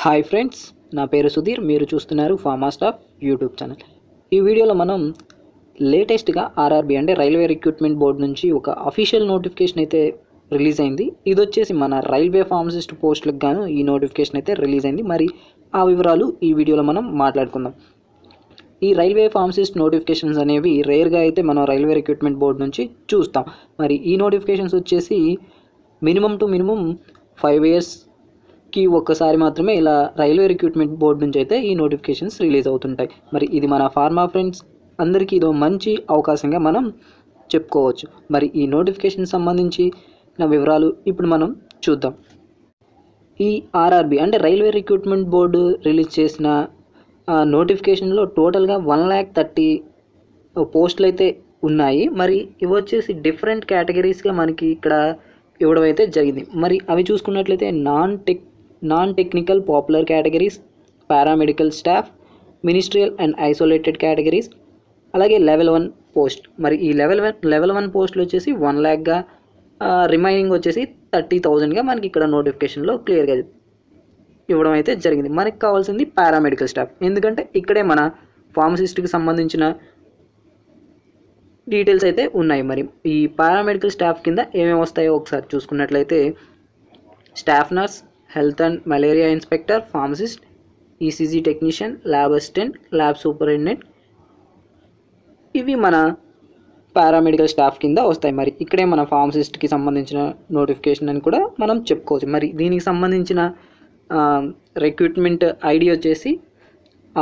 Hi friends, నా పేరు సుధీర్. మీరు చూస్తున్నారు ఫార్మాస్టాఫ్ యూట్యూబ్ ఛానల్. ఈ వీడియోలో మనం లేటెస్ట్గా ఆర్ఆర్బీ అంటే రైల్వే రిక్రూట్మెంట్ బోర్డు నుంచి ఒక అఫీషియల్ నోటిఫికేషన్ అయితే రిలీజ్ అయింది. ఇది వచ్చేసి మన రైల్వే ఫార్మసిస్ట్ పోస్టులకు గాను ఈ నోటిఫికేషన్ అయితే రిలీజ్ అయింది. మరి ఆ వివరాలు ఈ వీడియోలో మనం మాట్లాడుకుందాం. ఈ రైల్వే ఫార్మసిస్ట్ నోటిఫికేషన్స్ అనేవి రేర్గా అయితే మనం రైల్వే రిక్రూట్మెంట్ బోర్డు నుంచి చూస్తాం. మరి ఈ నోటిఫికేషన్స్ వచ్చేసి మినిమం 5 ఇయర్స్కి ఒక్కసారి మాత్రమే ఇలా రైల్వే రిక్రూట్మెంట్ బోర్డు నుంచి అయితే ఈ నోటిఫికేషన్స్ రిలీజ్ అవుతుంటాయి. మరి ఇది మన ఫార్మా ఫ్రెండ్స్ అందరికీ ఇదో మంచి అవకాశంగా మనం చెప్పుకోవచ్చు. మరి ఈ నోటిఫికేషన్ సంబంధించిన వివరాలు ఇప్పుడు మనం చూద్దాం. ఈ ఆర్ఆర్బీ అంటే రైల్వే రిక్రూట్మెంట్ బోర్డు రిలీజ్ చేసిన నోటిఫికేషన్లో టోటల్గా 1,30,000 పోస్టులు అయితే ఉన్నాయి. మరి ఇవి వచ్చేసి డిఫరెంట్ కేటగిరీస్గా మనకి ఇక్కడ ఇవ్వడం అయితే జరిగింది. మరి అవి చూసుకున్నట్లయితే non technical popular categories, paramedical staff, ministerial and isolated categories, అలాగే లెవెల్ 1 పోస్ట్. మరి ఈ లెవెల్ 1 పోస్టులు వచ్చేసి 1,00,000గా, రిమైనింగ్ వచ్చేసి 30,000గా మనకి ఇక్కడ నోటిఫికేషన్లో క్లియర్గా ఇవ్వడం అయితే జరిగింది. మనకి కావాల్సింది పారామెడికల్ స్టాఫ్, ఎందుకంటే ఇక్కడే మన ఫార్మసిస్ట్కి సంబంధించిన డీటెయిల్స్ అయితే ఉన్నాయి. మరి ఈ పారామెడికల్ స్టాఫ్ కింద ఏమేమి వస్తాయో ఒకసారి చూసుకున్నట్లయితే staff nurse, health and malaria inspector, pharmacist, ECG technician, lab assistant, lab superintendent, ఇవి మన పారామెడికల్ స్టాఫ్ కింద వస్తాయి. మరి ఇక్కడే మన ఫార్మసిస్ట్కి సంబంధించిన నోటిఫికేషన్ అని కూడా మనం చెప్పుకోవచ్చు. మరి దీనికి సంబంధించిన రిక్రూట్మెంట్ ఐడి వచ్చేసి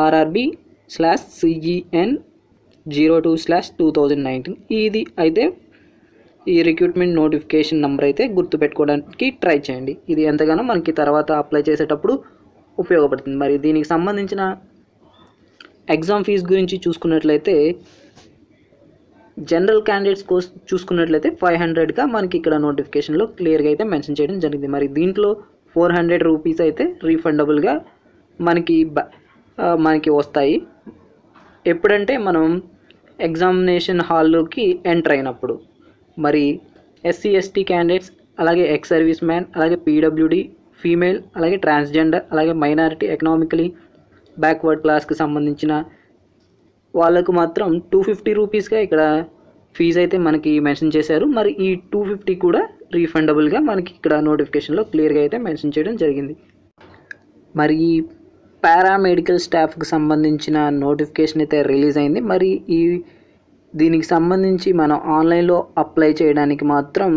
RRB/CEN02/2019. ఇది అయితే ఈ రిక్రూట్మెంట్ నోటిఫికేషన్ నెంబర్ అయితే గుర్తుపెట్టుకోవడానికి ట్రై చేయండి. ఇది ఎంతగానో మనకి తర్వాత అప్లై చేసేటప్పుడు ఉపయోగపడుతుంది. మరి దీనికి సంబంధించిన ఎగ్జామ్ ఫీజు గురించి చూసుకున్నట్లయితే జనరల్ క్యాండిడేట్స్ కోసం చూసుకున్నట్లయితే 500గా మనకి ఇక్కడ నోటిఫికేషన్లో క్లియర్గా అయితే మెన్షన్ చేయడం జరిగింది. మరి దీంట్లో 400 రూపీస్ అయితే రీఫండబుల్గా మనకి వస్తాయి. ఎప్పుడంటే మనం ఎగ్జామినేషన్ హాల్లోకి ఎంటర్ అయినప్పుడు. మరి SC ST క్యాండిడేట్స్, అలాగే ఎక్స్ సర్వీస్ మ్యాన్, అలాగే PWD, ఫీమేల్, అలాగే ట్రాన్స్జెండర్, అలాగే మైనారిటీ, ఎకనామికలీ బ్యాక్వర్డ్ క్లాస్కి సంబంధించిన వాళ్ళకు మాత్రం 250 రూపీస్గా ఇక్కడ ఫీజు అయితే మనకి మెన్షన్ చేశారు. మరి ఈ 250 కూడా రీఫండబుల్గా మనకి ఇక్కడ నోటిఫికేషన్లో క్లియర్గా అయితే మెన్షన్ చేయడం జరిగింది. మరి ఈ పారామెడికల్ స్టాఫ్కి సంబంధించిన నోటిఫికేషన్ అయితే రిలీజ్ అయింది. మరి దీనికి సంబంధించి మనం ఆన్లైన్లో అప్లై చేయడానికి మాత్రం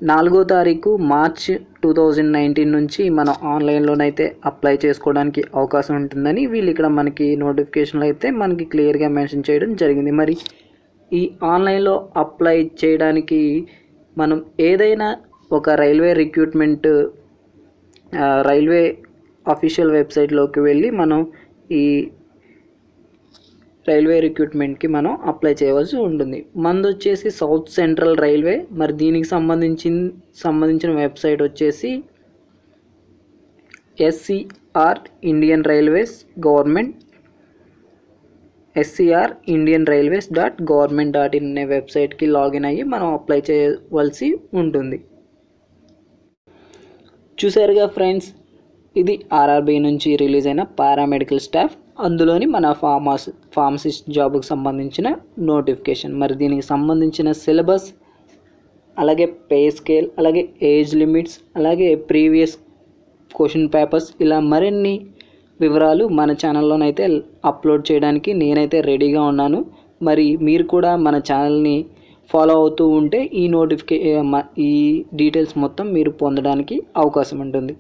4వ తారీఖు మార్చ్ 2019 నుంచి మనం ఆన్లైన్లోనైతే అప్లై చేసుకోవడానికి అవకాశం ఉంటుందని వీళ్ళు ఇక్కడ మనకి నోటిఫికేషన్లో అయితే మనకి క్లియర్గా మెన్షన్ చేయడం జరిగింది. మరి ఈ ఆన్లైన్లో అప్లై చేయడానికి మనం ఏదైనా ఒక రైల్వే అఫీషియల్ వెబ్సైట్లోకి వెళ్ళి మనం ఈ రైల్వే రిక్రూట్మెంట్కి మనం అప్లై చేయవలసి ఉంటుంది. మనది వచ్చేసి సౌత్ సెంట్రల్ రైల్వే. మరి దీనికి సంబంధించిన వెబ్సైట్ వచ్చేసి SCR Indian railways government scrindianrailways.government.in అనే వెబ్సైట్కి లాగిన్ అయ్యి మనం అప్లై చేయవలసి ఉంటుంది. చూసారుగా ఫ్రెండ్స్, ఇది ఆర్ఆర్బీ నుంచి రిలీజ్ అయిన పారామెడికల్ స్టాఫ్, అందులోని మన ఫార్మసిస్ట్ జాబ్కి సంబంధించిన నోటిఫికేషన్. మరి దీనికి సంబంధించిన సిలబస్, అలాగే పే స్కేల్, అలాగే ఏజ్ లిమిట్స్, అలాగే ప్రీవియస్ క్వశ్చన్ పేపర్స్, ఇలా మరిన్ని వివరాలు మన ఛానల్లోనైతే అప్లోడ్ చేయడానికి నేనైతే రెడీగా ఉన్నాను. మరి మీరు కూడా మన ఛానల్ని ఫాలో అవుతూ ఉంటే ఈ డీటెయిల్స్ మొత్తం మీరు పొందడానికి అవకాశం ఉంటుంది.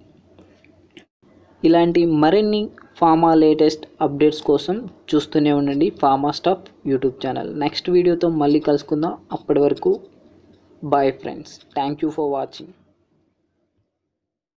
ఇలాంటి మరిన్ని ఫార్మా లేటెస్ట్ అప్డేట్స్ కోసం చూస్తూనే ఉండండి ఫార్మాస్టాఫ్ యూట్యూబ్ ఛానల్. నెక్స్ట్ వీడియోతో మళ్ళీ కలుసుకుందాం. అప్పటి వరకు bye friends. Thank you for watching.